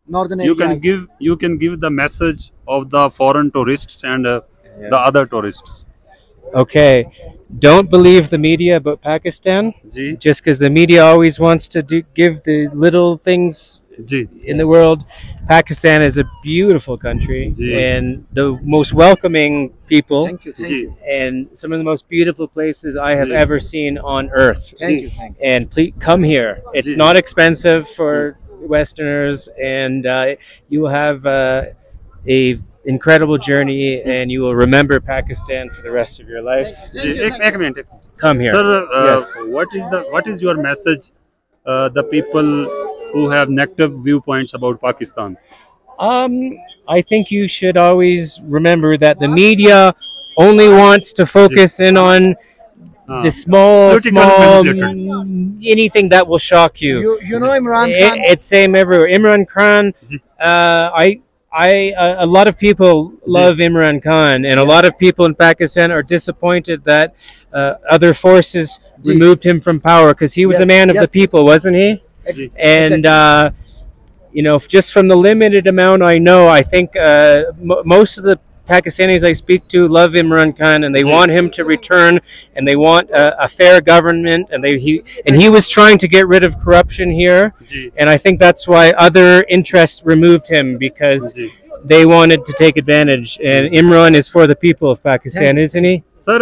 northern You can areas. give the message of the foreign tourists and the other tourists. Okay, don't believe the media about Pakistan. Ji, Just because the media always wants to give the little things ji, in the world. Pakistan is a beautiful country Ji. and the most welcoming people Thank you, thank ji, you, and some of the most beautiful places I have Ji. ever seen on earth. thank you, thank you. And please come here. It's Ji. not expensive for Westerners, and you will have a incredible journey, and you will remember Pakistan for the rest of your life. ji. एक minute. Come here. Sir, Yes. what is your message? The people who have negative viewpoints about Pakistan. I think you should always remember that the media only wants to focus in on the small, Politically small, manipulated. anything that will shock you. You know Imran Khan. It's same everywhere. Imran Khan, Ji. a lot of people love Imran Khan, and a lot of people in Pakistan are disappointed that other forces Ji. removed him from power because he was a Yes, man of the yes. people, wasn't he? Ji. And you know, just from the limited amount I know, I think most of the Pakistanis I speak to love Imran Khan, and they want him to return, and they want a fair government, and he was trying to get rid of corruption here, Ji. and I think that's why other interests removed him because Ji. they wanted to take advantage. And Imran is for the people of Pakistan, isn't he? Sir,